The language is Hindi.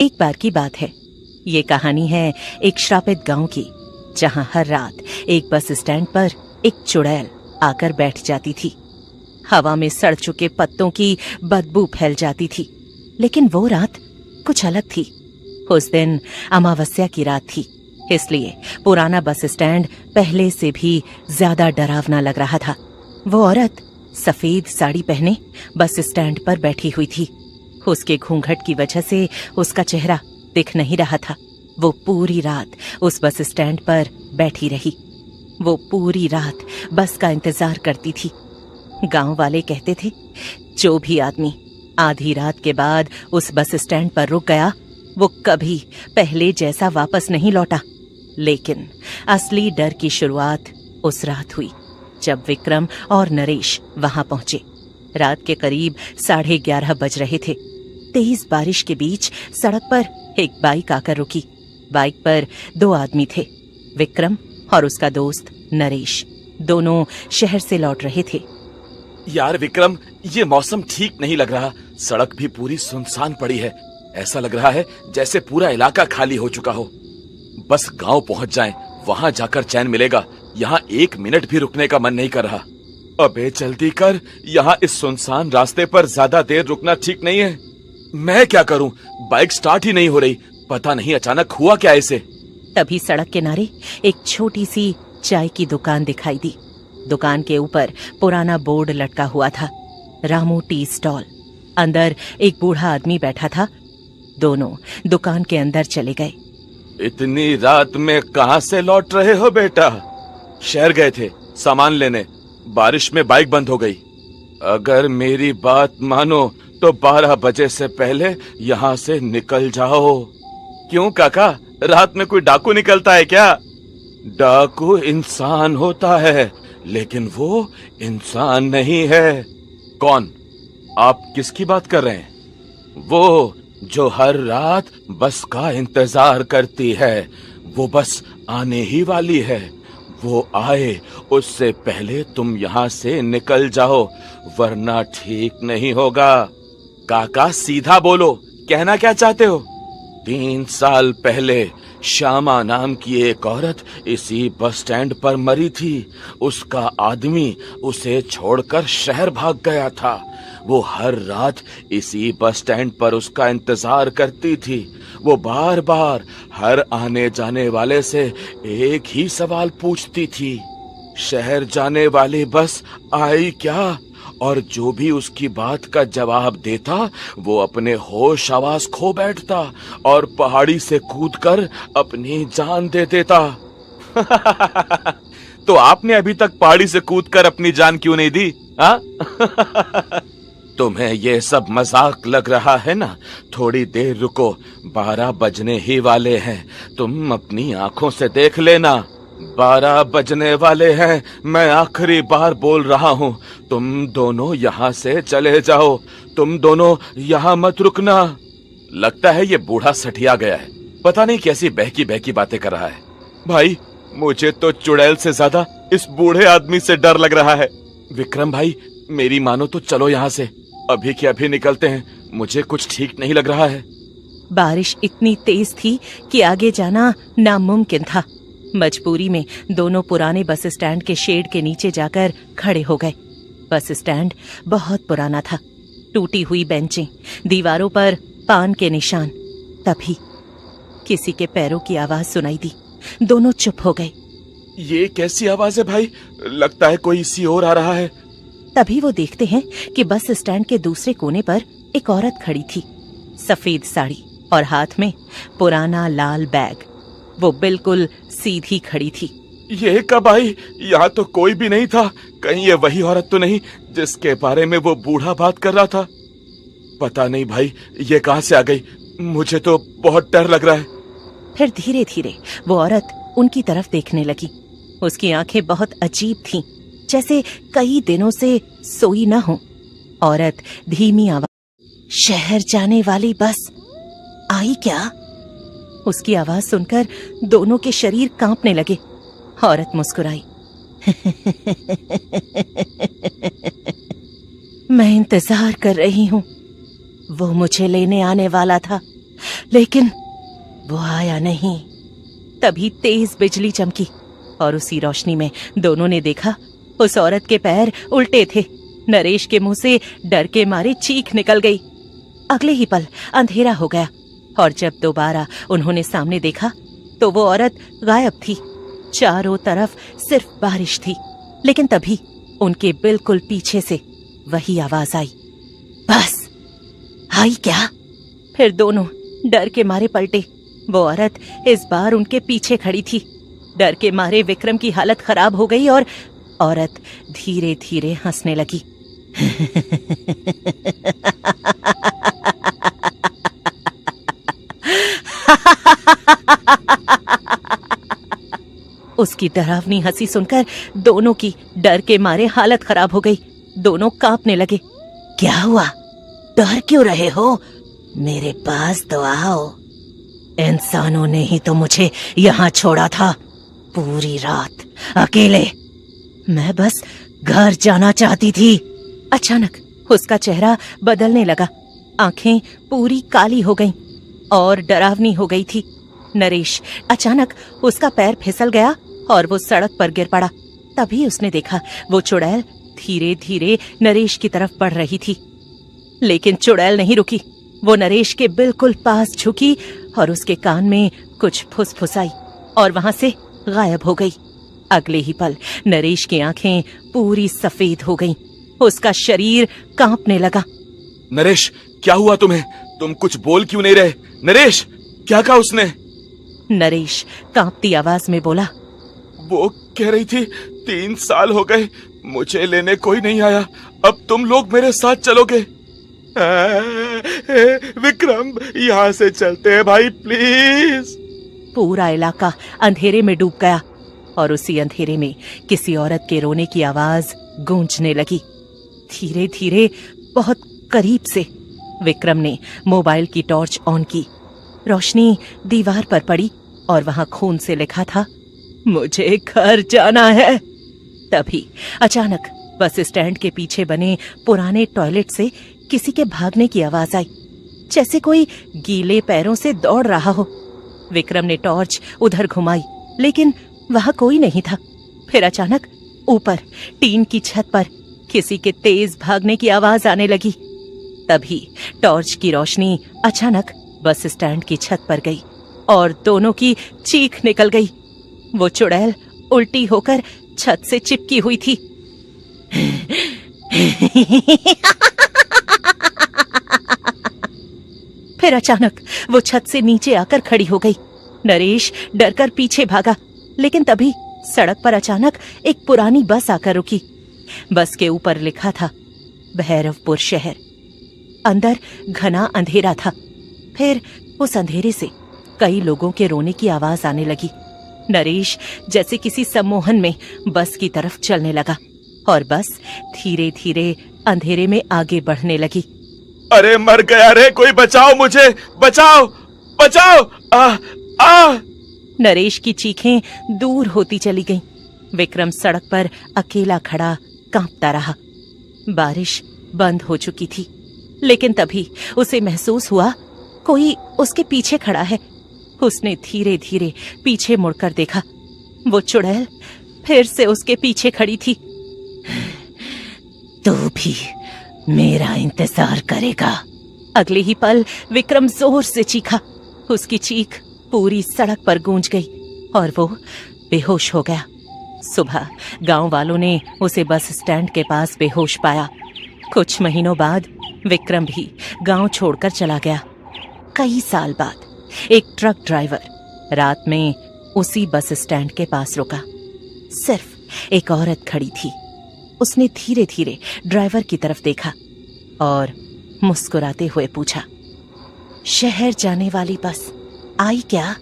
एक बार की बात है। ये कहानी है एक श्रापित गांव की, जहां हर रात एक बस स्टैंड पर एक चुड़ैल आकर बैठ जाती थी। हवा में सड़ चुके पत्तों की बदबू फैल जाती थी। लेकिन वो रात कुछ अलग थी। उस दिन अमावस्या की रात थी, इसलिए पुराना बस स्टैंड पहले से भी ज्यादा डरावना लग रहा था। वो औरत सफेद साड़ी पहने बस स्टैंड पर बैठी हुई थी। उसके घूंघट की वजह से उसका चेहरा दिख नहीं रहा था। वो पूरी रात उस बस स्टैंड पर बैठी रही। वो पूरी रात बस का इंतजार करती थी। गांव वाले कहते थे, जो भी आदमी आधी रात के बाद उस बस स्टैंड पर रुक गया, वो कभी पहले जैसा वापस नहीं लौटा। लेकिन असली डर की शुरुआत उस रात हुई, जब विक्रम और नरेश वहां पहुंचे। रात के करीब 11:30 बज रहे थे। तेज बारिश के बीच सड़क पर एक बाइक आकर रुकी। बाइक पर 2 आदमी थे, विक्रम और उसका दोस्त नरेश। दोनों शहर से लौट रहे थे। यार विक्रम, ये मौसम ठीक नहीं लग रहा। सड़क भी पूरी सुनसान पड़ी है। ऐसा लग रहा है जैसे पूरा इलाका खाली हो चुका हो। बस गांव पहुंच जाएं, वहां जाकर चैन मिलेगा। यहाँ 1 मिनट भी रुकने का मन नहीं कर रहा। अबे जल्दी कर, यहाँ इस सुनसान रास्ते पर ज्यादा देर रुकना ठीक नहीं है। मैं क्या करूं? बाइक स्टार्ट ही नहीं हो रही। पता नहीं अचानक हुआ क्या इसे। तभी सड़क किनारे एक छोटी सी चाय की दुकान दिखाई दी। दुकान के ऊपर पुराना बोर्ड लटका हुआ था, रामू टी स्टॉल। अंदर एक बूढ़ा आदमी बैठा था। दोनों दुकान के अंदर चले गए। इतनी रात में कहां से लौट रहे हो बेटा? शहर गए थे सामान लेने, बारिश में बाइक बंद हो गई। अगर मेरी बात मानो तो 12 बजे से पहले यहाँ से निकल जाओ। क्यों काका, रात में कोई डाकू निकलता है क्या? डाकू इंसान होता है, लेकिन वो इंसान नहीं है। कौन? आप किसकी बात कर रहे हैं? वो जो हर रात बस का इंतजार करती है। वो बस आने ही वाली है। वो आए उससे पहले तुम यहाँ से निकल जाओ, वरना ठीक नहीं होगा। काका सीधा बोलो, कहना क्या चाहते हो? 3 साल पहले श्यामा नाम की एक औरत इसी बस स्टैंड पर मरी थी। उसका आदमी उसे छोड़कर शहर भाग गया था। वो हर रात इसी बस स्टैंड पर उसका इंतजार करती थी। वो बार बार हर आने जाने वाले से एक ही सवाल पूछती थी, शहर जाने वाली बस आई क्या? और जो भी उसकी बात का जवाब देता, वो अपने होश आवास खो बैठता और पहाड़ी से कूदकर अपनी जान दे देता। तो आपने अभी तक पहाड़ी से कूदकर अपनी जान क्यों नहीं दी? तुम्हें ये सब मजाक लग रहा है ना? थोड़ी देर रुको, 12 बजने ही वाले हैं। तुम अपनी आंखों से देख लेना। 12 बजने वाले हैं। मैं आखिरी बार बोल रहा हूँ, तुम दोनों यहाँ से चले जाओ। तुम दोनों यहाँ मत रुकना। लगता है ये बूढ़ा सठिया गया है। पता नहीं कैसी बहकी बहकी बातें कर रहा है। भाई, मुझे तो चुड़ैल से ज्यादा इस बूढ़े आदमी से डर लग रहा है। विक्रम भाई, मेरी मानो तो चलो यहाँ से, अभी के अभी निकलते हैं। मुझे कुछ ठीक नहीं लग रहा है। बारिश इतनी तेज थी कि आगे जाना नामुमकिन था। मजबूरी में दोनों पुराने बस स्टैंड के शेड के नीचे जाकर खड़े हो गए। बस स्टैंड बहुत पुराना था। टूटी हुई बेंचें, दीवारों पर पान के निशान। तभी किसी के पैरों की आवाज सुनाई दी। दोनों चुप हो गए। ये कैसी आवाज है भाई? लगता है कोई इसी ओर आ रहा है। तभी वो देखते हैं कि बस स्टैंड के दूसरे कोने पर एक औरत खड़ी थी, सफेद साड़ी और हाथ में पुराना लाल बैग। वो बिल्कुल सीधी खड़ी थी। ये कब आई? यहाँ तो कोई भी नहीं था। कहीं ये वही औरत तो नहीं जिसके बारे में वो बूढ़ा बात कर रहा था? पता नहीं भाई, ये कहाँ से आ गई? मुझे तो बहुत डर लग रहा है। फिर धीरे धीरे वो औरत उनकी तरफ देखने लगी। उसकी आंखें बहुत अजीब थीं, जैसे कई दिनों से सोई न हो। औरत धीमी आवाज, शहर जाने वाली बस आई क्या? उसकी आवाज सुनकर दोनों के शरीर कांपने लगे। औरत मुस्कुराई। मैं इंतजार कर रही हूँ। वो मुझे लेने आने वाला था। लेकिन वो आया नहीं। तभी तेज बिजली चमकी और उसी रोशनी में दोनों ने देखा उस औरत के पैर उल्टे थे। नरेश के मुंह से डर के मारे चीख निकल गई। अगले ही पल अंधेरा हो गया और जब दोबारा उन्होंने सामने देखा तो वो औरत गायब थी। चारों तरफ सिर्फ बारिश थी। लेकिन तभी उनके बिल्कुल पीछे से वही आवाज आई, बस आई क्या? फिर दोनों डर के मारे पलटे। वो औरत इस बार उनके पीछे खड़ी थी। डर के मारे विक्रम की हालत खराब हो गई और औरत धीरे धीरे हंसने लगी। उसकी डरावनी हंसी सुनकर दोनों की डर के मारे हालत खराब हो गई। दोनों कांपने लगे। क्या हुआ? डर क्यों रहे हो? मेरे पास तो आओ। इंसानों ने ही तो मुझे यहाँ छोड़ा था, पूरी रात अकेले। मैं बस घर जाना चाहती थी। अचानक उसका चेहरा बदलने लगा। आंखें पूरी काली हो गईं और डरावनी हो गई थी। नरेश अचानक उसका पैर फिसल गया और वो सड़क पर गिर पड़ा। तभी उसने देखा वो चुड़ैल धीरे धीरे नरेश की तरफ बढ़ रही थी। लेकिन चुड़ैल नहीं रुकी। वो नरेश के बिल्कुल पास झुकी और उसके कान में कुछ फुसफुसाई और वहां से गायब हो गई। अगले ही पल नरेश की आंखें पूरी सफेद हो गईं। उसका शरीर कांपने लगा। नरेश, क्या हुआ तुम्हें? तुम कुछ बोल क्यों नहीं रहे? नरेश, क्या कहा उसने? नरेश कांपती आवाज में बोला, वो कह रही थी 3 साल हो गए, मुझे लेने कोई नहीं आया, अब तुम लोग मेरे साथ चलोगे। विक्रम, यहाँ से चलते हैं भाई, प्लीज। पूरा इलाका अंधेरे में डूब गया और उसी अंधेरे में किसी औरत के रोने की आवाज गूंजने लगी। धीरे धीरे बहुत करीब से विक्रम ने मोबाइल की टॉर्च ऑन की। रोशनी दीवार पर पड़ी और वहां खून से लिखा था, मुझे घर जाना है। तभी अचानक बस स्टैंड के पीछे बने पुराने टॉयलेट से किसी के भागने की आवाज आई, जैसे कोई गीले पैरों से दौड़ रहा हो। विक्रम ने टॉर्च उधर घुमाई लेकिन वहां कोई नहीं था। फिर अचानक ऊपर टीन की छत पर किसी के तेज भागने की आवाज आने लगी। तभी टॉर्च की रोशनी अचानक बस स्टैंड की छत पर गई और दोनों की चीख निकल गई। वो चुड़ैल उल्टी होकर छत से चिपकी हुई थी। फिर अचानक वो छत से नीचे आकर खड़ी हो गई। नरेश डरकर पीछे भागा लेकिन तभी सड़क पर अचानक एक पुरानी बस आकर रुकी। बस के ऊपर लिखा था, भैरवपुर शहर। अंदर घना अंधेरा था। फिर उस अंधेरे से कई लोगों के रोने की आवाज आने लगी। नरेश जैसे किसी सम्मोहन में बस की तरफ चलने लगा और बस धीरे धीरे अंधेरे में आगे बढ़ने लगी। अरे मर गया रे, कोई बचाओ मुझे, बचाओ बचाओ, आ। नरेश की चीखें दूर होती चली गईं। विक्रम सड़क पर अकेला खड़ा कांपता रहा। बारिश बंद हो चुकी थी लेकिन तभी उसे महसूस हुआ कोई उसके पीछे खड़ा है। उसने धीरे धीरे पीछे मुड़कर देखा। वो चुड़ैल फिर से उसके पीछे खड़ी थी। तू भी मेरा इंतजार करेगा? अगले ही पल विक्रम जोर से चीखा। उसकी चीख पूरी सड़क पर गूंज गई और वो बेहोश हो गया। सुबह गांव वालों ने उसे बस स्टैंड के पास बेहोश पाया। कुछ महीनों बाद विक्रम भी गांव छोड़कर चला गया। कई साल बाद एक ट्रक ड्राइवर रात में उसी बस स्टैंड के पास रुका। सिर्फ एक औरत खड़ी थी। उसने धीरे धीरे ड्राइवर की तरफ देखा और मुस्कुराते हुए पूछा, शहर जाने वाली बस आई क्या?